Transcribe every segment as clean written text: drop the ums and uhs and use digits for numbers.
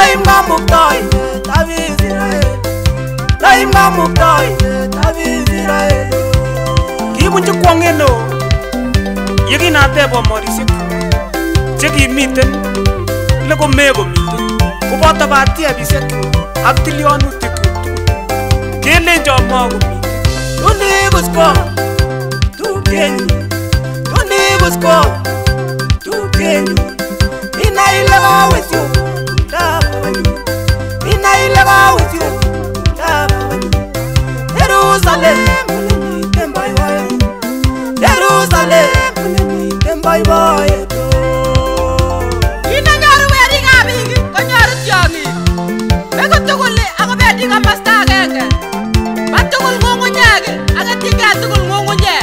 Laimga muktai tabizirae Laimga muktai tabizirae Kibunchi kwangeno Yekinatebo morisik Chekimiten Leko meko miten Koboto batiebisiek ak tilionutik Kelenjo makomiten Tunibusko Tukenyu Tunibusko Tukenyu Inailega with you Inailega with you Jerusalem Jerusalem Tembai boy Ina nyaru wedi ngabigi ko nyaru tiami Meko tuguli ako bedi ka pasta agenge Batugul ngongo nyage aga tiga tugul ngongo nye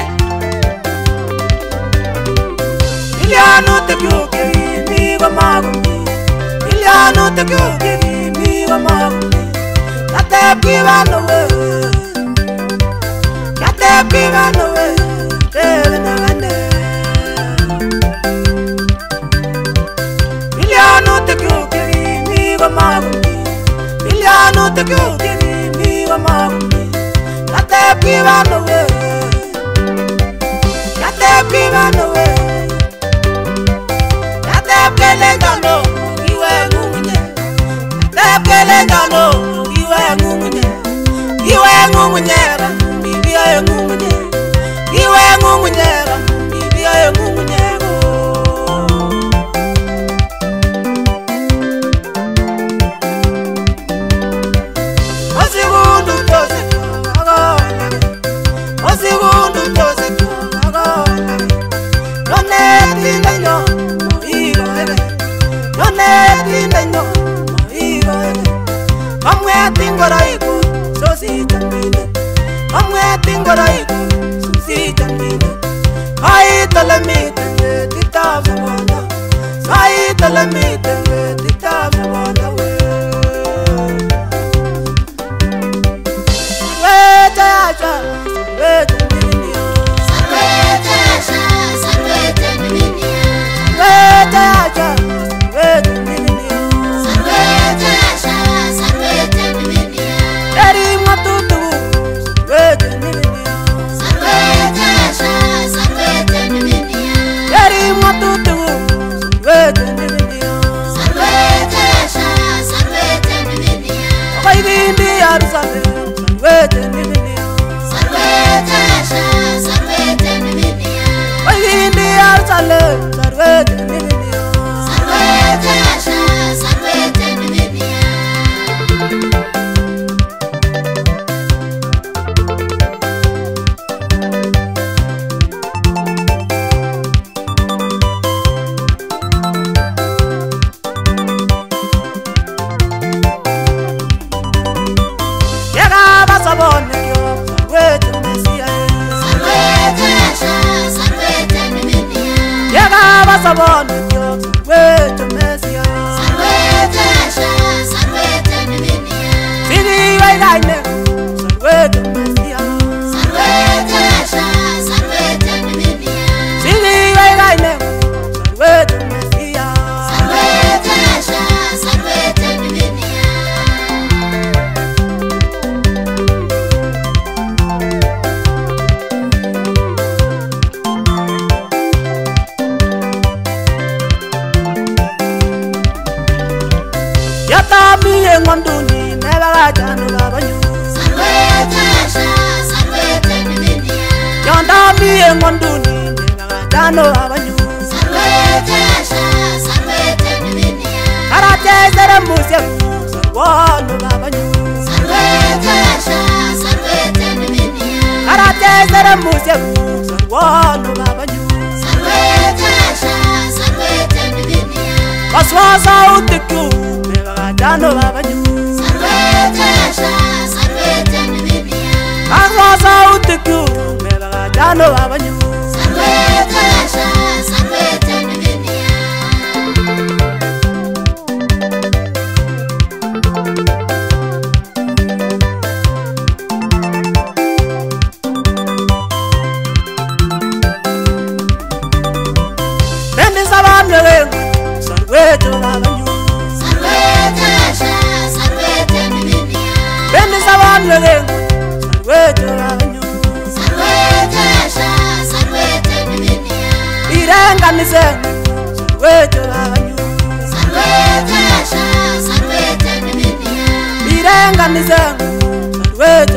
Iliano tekyoke mi wa magumi Iliano tekyoke mi wa magumi Yatepiwa nowe Yatepiwa nowe Tele na gane Iliano tekyoke mi wa magumi Iliano tekyoke mi wa magumi Yatepiwa nowe Yatepiwa nowe Yatepelengano iwe ngungunye Yatepelengano iwe ngungunye Iwe ngungunye Bibiye ngungunye Iwe ngungunye Bibiye ngungunye Osigundu tose agolage Osigundu tose agolage Noneti ndenyo Noneti Mamweti ngoraiku sosi jambine Mamweti ngoraiku sosi jambine Ai talamite titavya wanda Ai talamite titavya wanda Sarwete asha sarwete niminia Sarwete asha sarwete niminia Sarwete asha sarwete niminia Sarwete asha sarwete niminia Eri matutu sarwete niminia Sarwete asha sarwete niminia Eri matutu sarwete niminia Sarwete asha sarwete niminia Abaigindi Yerusalem sarwete niminia Sarwete asha sarwete niminia Abaigindi Yerusalem sarwete niminia Sarwete asha sarwete niminia Yega basabone kyo sarwete mesia Sarwete asha sarwete niminia Yega basabone kyo sarwete mesia Sarwete asha sarwete niminia Sigi waigaine sarwete mesia Sarwete asha sarwete niminia Sigi waigaine sarwete mesia Sarwete asha sarwete niminia Yatami ngonduni nebaga janu babanyu Sarwete asha sarwete niminia Yandami ngonduni nebaga janu babanyu Sarwete asha sarwete niminia Karate zere musye sarwanu babanyu Sarwete asha sarwete niminia Karate zere musye sarwanu babanyu Sarwete asha sarwete niminia Baswasa utiku nebaga janu babanyu Sarwete asha sarwete niminia Baswasa utiku nebaga janu babanyu Sarwete asha sarwete niminia Bendi saban sarwete babanyu Sarwete Sarwete wanyu Sarwete sha sarwete bininia Irenga miseng Sarwete wanyu Sarwete sha sarwete bininia Irenga miseng Sarwete